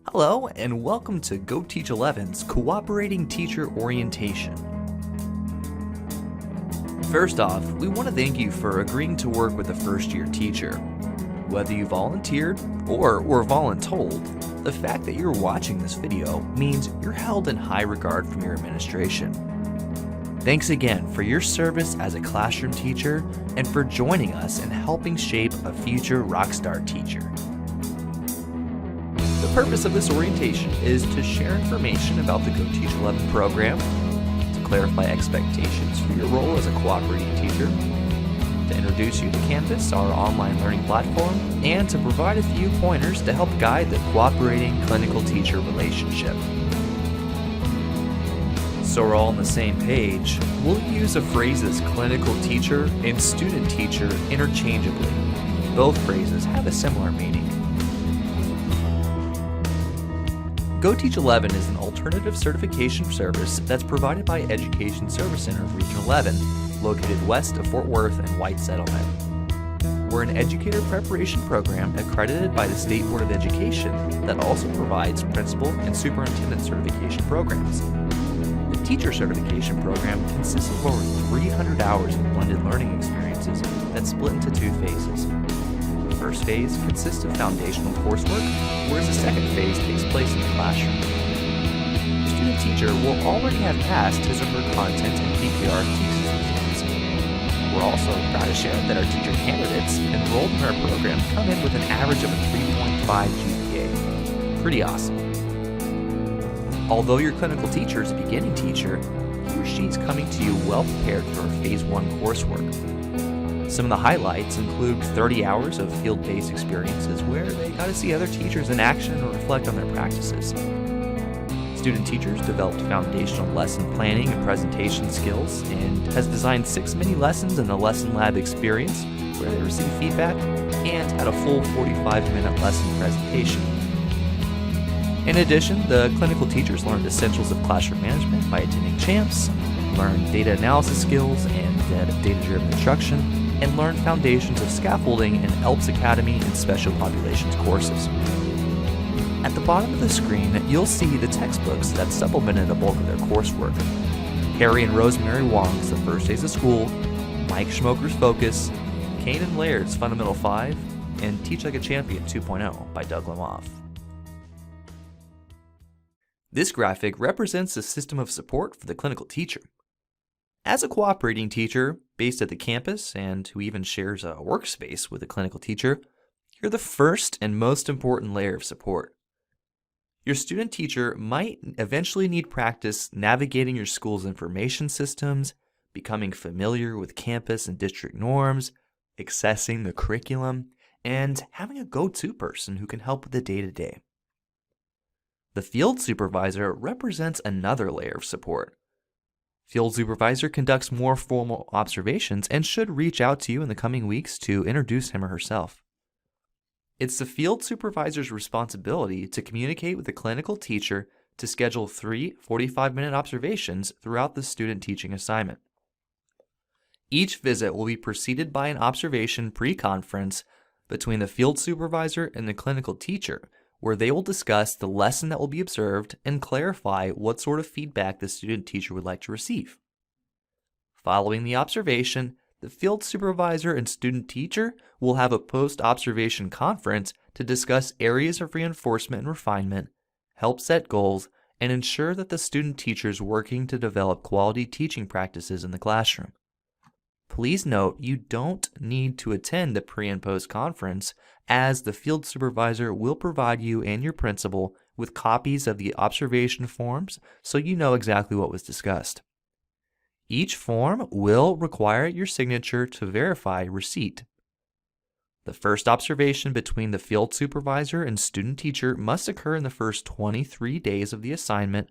Hello, and welcome to Go Teach 11's Cooperating Teacher Orientation. First off, we want to thank you for agreeing to work with a first-year teacher. Whether you volunteered or were voluntold, the fact that you're watching this video means you're held in high regard from your administration. Thanks again for your service as a classroom teacher and for joining us in helping shape a future rockstar teacher. The purpose of this orientation is to share information about the Go Teach 11 program, to clarify expectations for your role as a cooperating teacher, to introduce you to Canvas, our online learning platform, and to provide a few pointers to help guide the cooperating clinical teacher relationship. So we're all on the same page, we'll use the phrases clinical teacher and student teacher interchangeably. Both phrases have a similar meaning. Go Teach 11 is an alternative certification service that's provided by Education Service Center Region 11, located west of Fort Worth and White Settlement. We're an educator preparation program accredited by the State Board of Education that also provides principal and superintendent certification programs. The teacher certification program consists of over 300 hours of blended learning experiences that split into two phases. The first phase consists of foundational coursework, whereas the second phase takes place in the classroom. The student teacher will already have passed his or her content and PPR thesis exams. We're also proud to share that our teacher candidates enrolled in our program come in with an average of a 3.5 GPA. Pretty awesome. Although your clinical teacher is a beginning teacher, he or she is coming to you well prepared for Phase 1 coursework. Some of the highlights include 30 hours of field-based experiences where they got to see other teachers in action or reflect on their practices. Student teachers developed foundational lesson planning and presentation skills and has designed 6 mini lessons in the lesson lab experience where they receive feedback and had a full 45-minute lesson presentation. In addition, the clinical teachers learned essentials of classroom management by attending CHAMPS, learned data analysis skills and data-driven instruction, and learn foundations of scaffolding in ELPS Academy and Special Populations courses. At the bottom of the screen, you'll see the textbooks that supplemented a bulk of their coursework. Harry and Rosemary Wong's The First Days of School, Mike Schmoker's Focus, Kane and Laird's Fundamental 5, and Teach Like a Champion 2.0 by Doug Lemoff. This graphic represents the system of support for the clinical teacher. As a cooperating teacher based at the campus and who even shares a workspace with a clinical teacher, you're the first and most important layer of support. Your student teacher might eventually need practice navigating your school's information systems, becoming familiar with campus and district norms, accessing the curriculum, and having a go-to person who can help with the day-to-day. The field supervisor represents another layer of support. Field supervisor conducts more formal observations and should reach out to you in the coming weeks to introduce him or herself. It's the field supervisor's responsibility to communicate with the clinical teacher to schedule 3 45-minute observations throughout the student teaching assignment. Each visit will be preceded by an observation pre-conference between the field supervisor and the clinical teacher, where they will discuss the lesson that will be observed and clarify what sort of feedback the student teacher would like to receive. Following the observation, the field supervisor and student teacher will have a post-observation conference to discuss areas of reinforcement and refinement, help set goals, and ensure that the student teacher is working to develop quality teaching practices in the classroom. Please note you don't need to attend the pre and post conference, as the field supervisor will provide you and your principal with copies of the observation forms so you know exactly what was discussed. Each form will require your signature to verify receipt. The first observation between the field supervisor and student teacher must occur in the first 23 days of the assignment,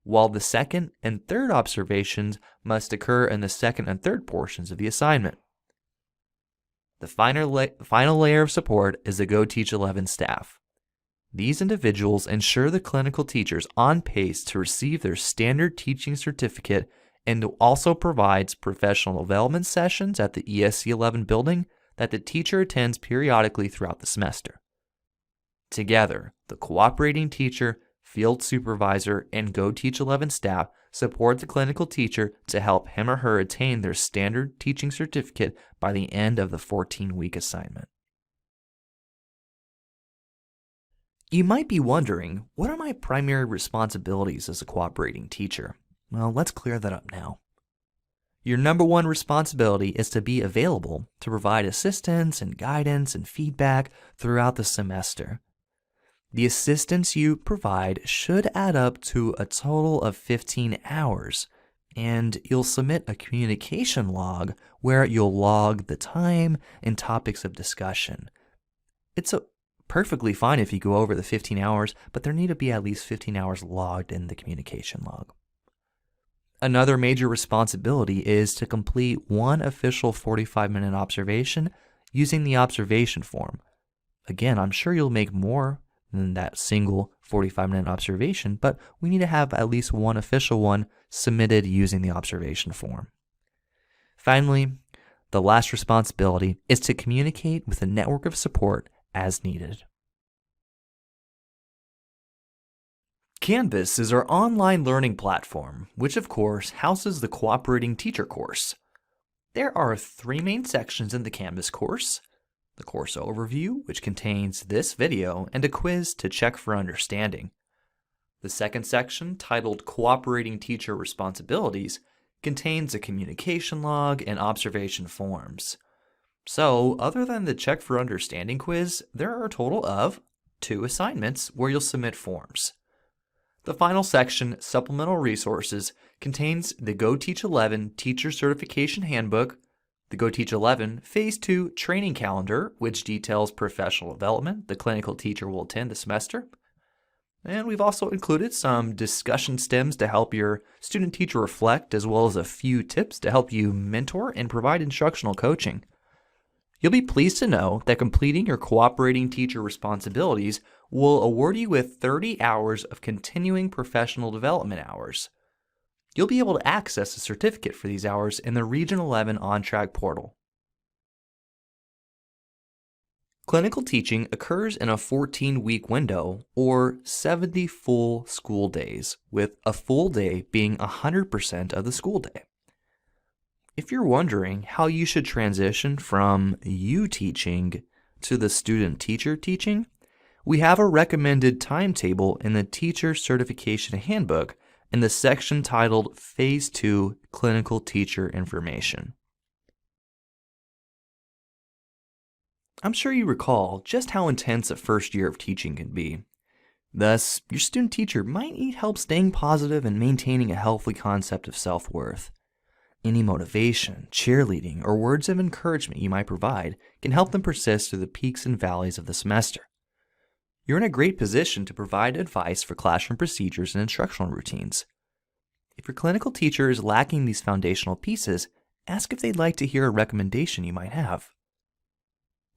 while the second and third observations must occur in the second and third portions of the assignment. The final layer of support is the Go Teach 11 staff. These individuals ensure the clinical teachers on pace to receive their standard teaching certificate and also provides professional development sessions at the ESC 11 building that the teacher attends periodically throughout the semester. Together, the cooperating teacher, field supervisor, and Go Teach 11 staff support the clinical teacher to help him or her attain their standard teaching certificate by the end of the 14-week assignment. You might be wondering, what are my primary responsibilities as a cooperating teacher? Well, let's clear that up now. Your number one responsibility is to be available to provide assistance and guidance and feedback throughout the semester. The assistance you provide should add up to a total of 15 hours, and you'll submit a communication log where you'll log the time and topics of discussion. It's perfectly fine if you go over the 15 hours, but there need to be at least 15 hours logged in the communication log. Another major responsibility is to complete one official 45-minute observation using the observation form. Again, I'm sure you'll make more than that single 45-minute observation, but we need to have at least one official one submitted using the observation form. Finally, the last responsibility is to communicate with a network of support as needed. Canvas is our online learning platform, which of course houses the Cooperating Teacher course. There are 3 main sections in the Canvas course: the course overview, which contains this video and a quiz to check for understanding. The second section, titled Cooperating Teacher Responsibilities, contains a communication log and observation forms. So, other than the check for understanding quiz, there are a total of 2 assignments where you'll submit forms. The final section, Supplemental Resources, contains the Go Teach 11 Teacher Certification Handbook, the Go Teach 11 Phase 2 Training Calendar, which details professional development the clinical teacher will attend the semester. And we've also included some discussion stems to help your student teacher reflect, as well as a few tips to help you mentor and provide instructional coaching. You'll be pleased to know that completing your cooperating teacher responsibilities will award you with 30 hours of continuing professional development hours. You'll be able to access a certificate for these hours in the Region 11 OnTrack portal. Clinical teaching occurs in a 14-week window, or 70 full school days, with a full day being 100% of the school day. If you're wondering how you should transition from you teaching to the student teacher teaching, we have a recommended timetable in the Teacher Certification Handbook in the section titled Phase 2 Clinical Teacher Information. I'm sure you recall just how intense a first year of teaching can be. Thus, your student teacher might need help staying positive and maintaining a healthy concept of self-worth. Any motivation, cheerleading, or words of encouragement you might provide can help them persist through the peaks and valleys of the semester. You're in a great position to provide advice for classroom procedures and instructional routines. If your clinical teacher is lacking these foundational pieces, ask if they'd like to hear a recommendation you might have.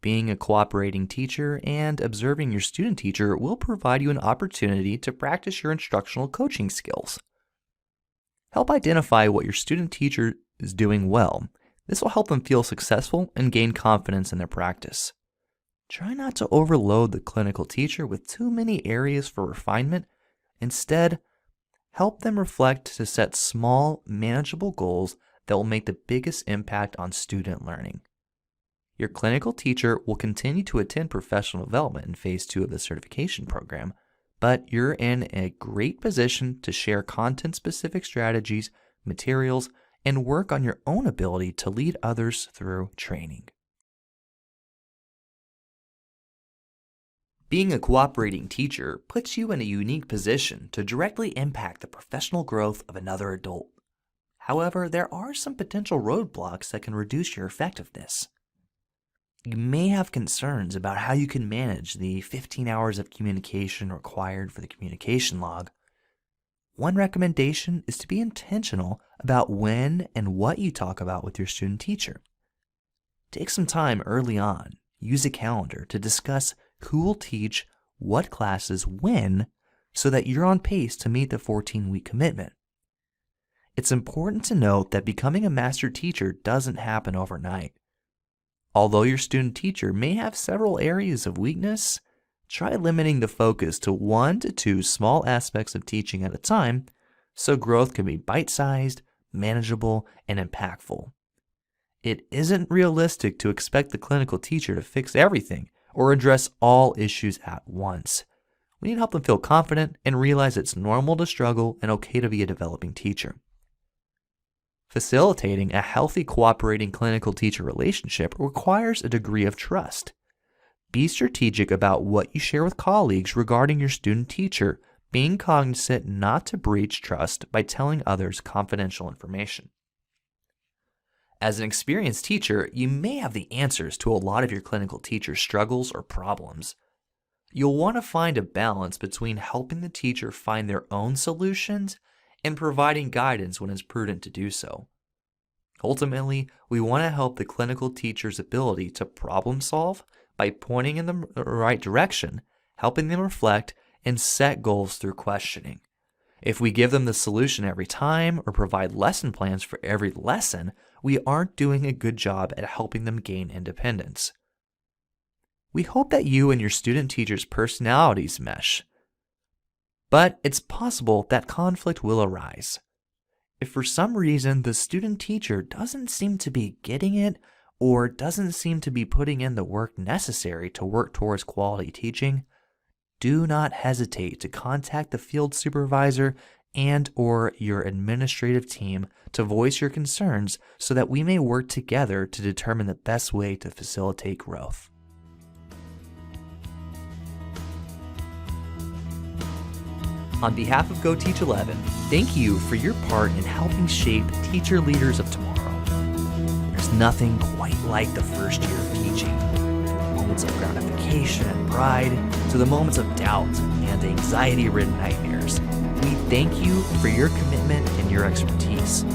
Being a cooperating teacher and observing your student teacher will provide you an opportunity to practice your instructional coaching skills. Help identify what your student teacher is doing well. This will help them feel successful and gain confidence in their practice. Try not to overload the clinical teacher with too many areas for refinement. Instead, help them reflect to set small, manageable goals that will make the biggest impact on student learning. Your clinical teacher will continue to attend professional development in Phase 2 of the certification program, but you're in a great position to share content-specific strategies, materials, and work on your own ability to lead others through training. Being a cooperating teacher puts you in a unique position to directly impact the professional growth of another adult. However, there are some potential roadblocks that can reduce your effectiveness. You may have concerns about how you can manage the 15 hours of communication required for the communication log. One recommendation is to be intentional about when and what you talk about with your student teacher. Take some time early on, use a calendar to discuss who will teach what classes when so that you're on pace to meet the 14-week commitment. It's important to note that becoming a master teacher doesn't happen overnight. Although your student teacher may have several areas of weakness, try limiting the focus to 1 to 2 small aspects of teaching at a time so growth can be bite-sized, manageable, and impactful. It isn't realistic to expect the clinical teacher to fix everything or address all issues at once. We need to help them feel confident and realize it's normal to struggle and okay to be a developing teacher. Facilitating a healthy, cooperating clinical-teacher relationship requires a degree of trust. Be strategic about what you share with colleagues regarding your student-teacher, being cognizant not to breach trust by telling others confidential information. As an experienced teacher, you may have the answers to a lot of your clinical teacher's struggles or problems. You'll want to find a balance between helping the teacher find their own solutions and providing guidance when it's prudent to do so. Ultimately, we want to help the clinical teacher's ability to problem solve by pointing in the right direction, helping them reflect, and set goals through questioning. If we give them the solution every time or provide lesson plans for every lesson, we aren't doing a good job at helping them gain independence. We hope that you and your student teacher's personalities mesh, but it's possible that conflict will arise. If for some reason the student teacher doesn't seem to be getting it or doesn't seem to be putting in the work necessary to work towards quality teaching, do not hesitate to contact the field supervisor and/or your administrative team to voice your concerns so that we may work together to determine the best way to facilitate growth. On behalf of Go Teach 11, thank you for your part in helping shape teacher leaders of tomorrow. There's nothing quite like the first year of teaching. From the moments of gratification and pride to the moments of doubt and anxiety-ridden nightmares. We thank you for your commitment and your expertise.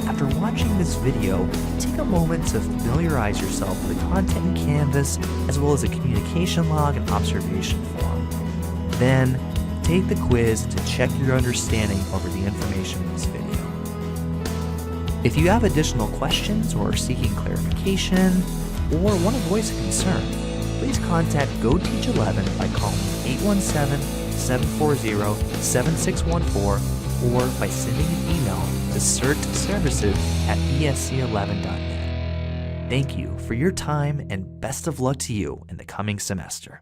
After watching this video, take a moment to familiarize yourself with the content in Canvas as well as a communication log and observation form. Then, take the quiz to check your understanding over the information in this video. If you have additional questions or are seeking clarification or want to voice a concern, please contact Go Teach 11 by calling 817-740-7614 or by sending an email to certservices@esc11.net. Thank you for your time and best of luck to you in the coming semester.